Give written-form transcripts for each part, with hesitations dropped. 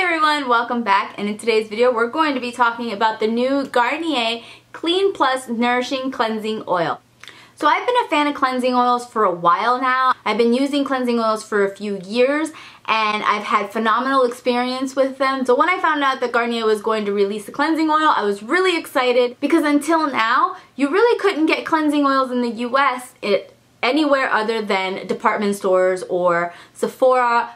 everyone, welcome back, and in today's video we're going to be talking about the new Garnier Clean Plus Nourishing Cleansing Oil. So I've been a fan of cleansing oils for a while now. I've been using cleansing oils for a few years and I've had phenomenal experience with them. So when I found out that Garnier was going to release a cleansing oil, I was really excited because until now you really couldn't get cleansing oils in the US anywhere other than department stores or Sephora,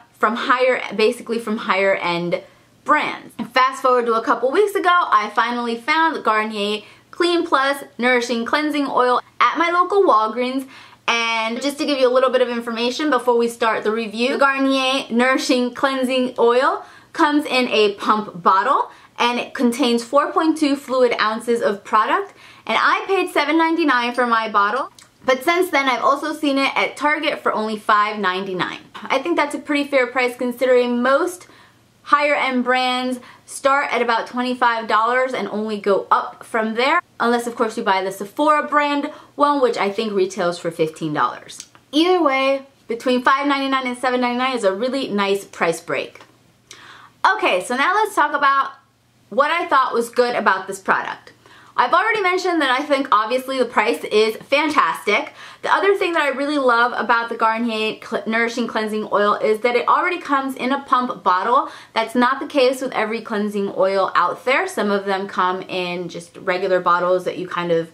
basically from higher end brands. And fast forward to a couple weeks ago, I finally found the Garnier Clean Plus Nourishing Cleansing Oil at my local Walgreens. And just to give you a little bit of information before we start the review, the Garnier Nourishing Cleansing Oil comes in a pump bottle and it contains 4.2 fluid ounces of product, and I paid $7.99 for my bottle. But since then, I've also seen it at Target for only $5.99. I think that's a pretty fair price considering most higher end brands start at about $25 and only go up from there. Unless of course you buy the Sephora brand one, which I think retails for $15. Either way, between $5.99 and $7.99 is a really nice price break. Okay, so now let's talk about what I thought was good about this product. I've already mentioned that I think obviously the price is fantastic. The other thing that I really love about the Garnier Nourishing Cleansing Oil is that it already comes in a pump bottle. That's not the case with every cleansing oil out there. Some of them come in just regular bottles that you kind of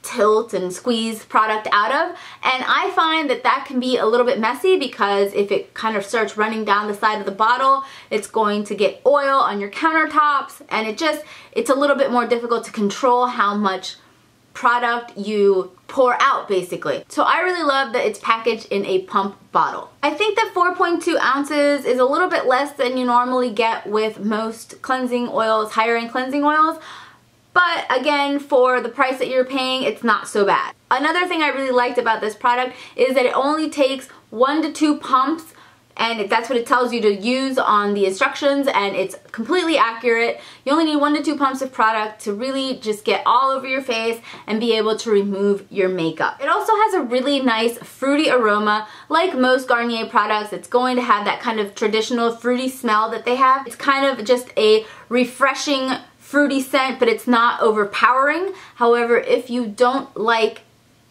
tilt and squeeze product out of, and I find that that can be a little bit messy because if it kind of starts running down the side of the bottle, it's going to get oil on your countertops, and it's a little bit more difficult to control how much product you pour out basically. So I really love that it's packaged in a pump bottle. I think that 4.2 ounces is a little bit less than you normally get with most cleansing oils, higher end cleansing oils. But again, for the price that you're paying, it's not so bad. Another thing I really liked about this product is that it only takes 1 to 2 pumps, and that's what it tells you to use on the instructions, and it's completely accurate. You only need 1 to 2 pumps of product to really just get all over your face and be able to remove your makeup. It also has a really nice fruity aroma. Like most Garnier products, it's going to have that kind of traditional fruity smell that they have. It's kind of just a refreshing fruity scent, but it's not overpowering. However, if you don't like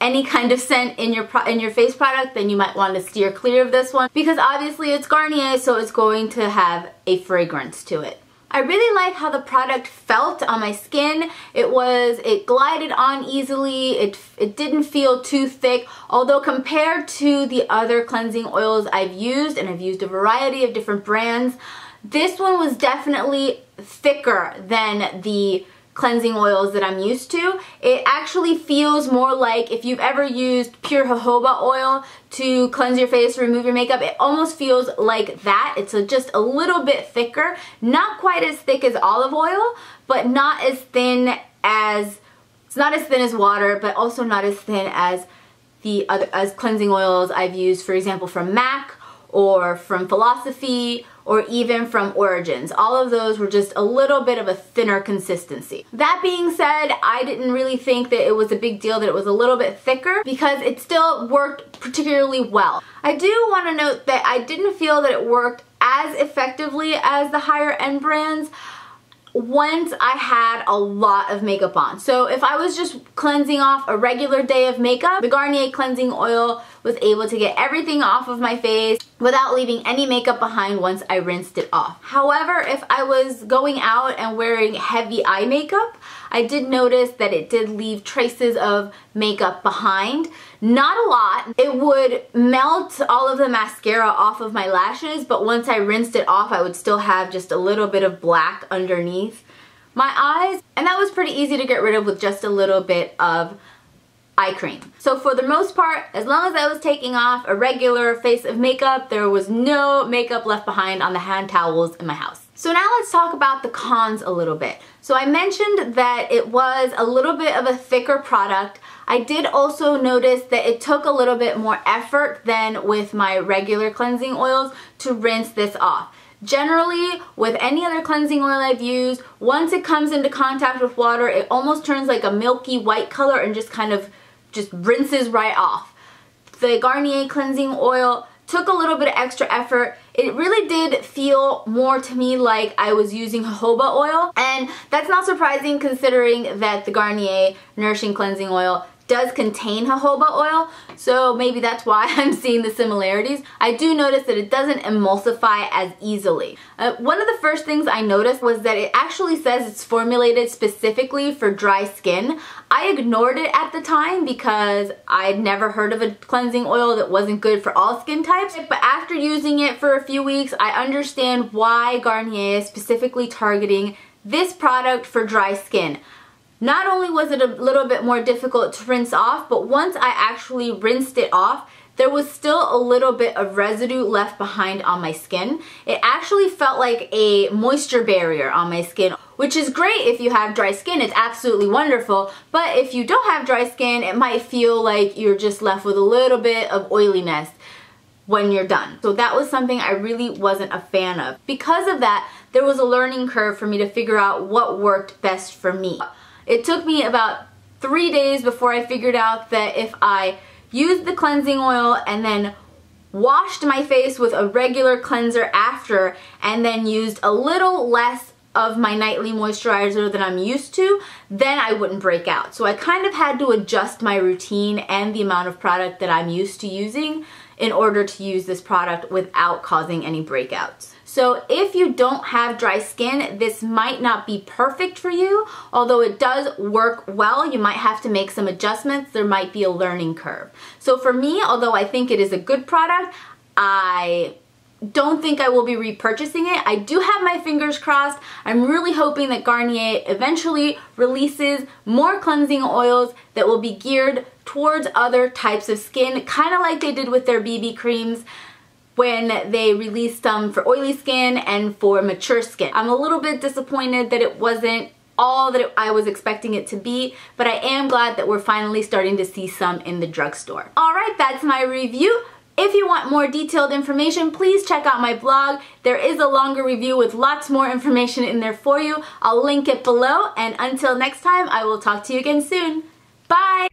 any kind of scent in your face product, then you might want to steer clear of this one because obviously it's Garnier, so it's going to have a fragrance to it. I really like how the product felt on my skin. It glided on easily. It didn't feel too thick, although compared to the other cleansing oils I've used, and I've used a variety of different brands, this one was definitely thicker than the cleansing oils that I'm used to. It actually feels more like if you've ever used pure jojoba oil to cleanse your face, remove your makeup, it almost feels like that. It's just a little bit thicker. Not quite as thick as olive oil, but not as thin as, it's not as thin as water, but also not as thin as the other cleansing oils I've used, for example, from MAC or from Philosophy or even from Origins. All of those were just a little bit of a thinner consistency. That being said, I didn't really think that it was a big deal that it was a little bit thicker because it still worked particularly well. I do want to note that I didn't feel that it worked as effectively as the higher end brands once I had a lot of makeup on. So if I was just cleansing off a regular day of makeup, the Garnier cleansing oil was able to get everything off of my face without leaving any makeup behind once I rinsed it off. However, if I was going out and wearing heavy eye makeup, I did notice that it did leave traces of makeup behind. Not a lot. It would melt all of the mascara off of my lashes, but once I rinsed it off, I would still have just a little bit of black underneath my eyes, and that was pretty easy to get rid of with just a little bit of eye cream. So for the most part, as long as I was taking off a regular face of makeup, there was no makeup left behind on the hand towels in my house. So now let's talk about the cons a little bit. So I mentioned that it was a little bit of a thicker product. I did also notice that it took a little bit more effort than with my regular cleansing oils to rinse this off. Generally, with any other cleansing oil I've used, once it comes into contact with water, it almost turns like a milky white color and just kind of rinses right off. The Garnier cleansing oil took a little bit of extra effort. it really did feel more to me like I was using jojoba oil, and that's not surprising considering that the Garnier Nourishing Cleansing Oil does contain jojoba oil, so maybe that's why I'm seeing the similarities. I do notice that it doesn't emulsify as easily. One of the first things I noticed was that it actually says it's formulated specifically for dry skin. I ignored it at the time because I'd never heard of a cleansing oil that wasn't good for all skin types, but after using it for a few weeks, I understand why Garnier is specifically targeting this product for dry skin. Not only was it a little bit more difficult to rinse off, but once I actually rinsed it off, there was still a little bit of residue left behind on my skin. It actually felt like a moisture barrier on my skin, which is great if you have dry skin. It's absolutely wonderful. But if you don't have dry skin, it might feel like you're just left with a little bit of oiliness when you're done. So that was something I really wasn't a fan of. Because of that, there was a learning curve for me to figure out what worked best for me. It took me about 3 days before I figured out that if I used the cleansing oil and then washed my face with a regular cleanser after, and then used a little less of my nightly moisturizer than I'm used to, then I wouldn't break out. So I kind of had to adjust my routine and the amount of product that I'm used to using in order to use this product without causing any breakouts. So if you don't have dry skin, this might not be perfect for you. Although it does work well, you might have to make some adjustments. There might be a learning curve. So for me, although I think it is a good product, I don't think I will be repurchasing it. I do have my fingers crossed. I'm really hoping that Garnier eventually releases more cleansing oils that will be geared towards other types of skin, kind of like they did with their BB creams when they released them for oily skin and for mature skin. I'm a little bit disappointed that it wasn't all that I was expecting it to be, but I am glad that we're finally starting to see some in the drugstore. Alright, that's my review. If you want more detailed information, please check out my blog. There is a longer review with lots more information in there for you. I'll link it below, and until next time, I will talk to you again soon. Bye!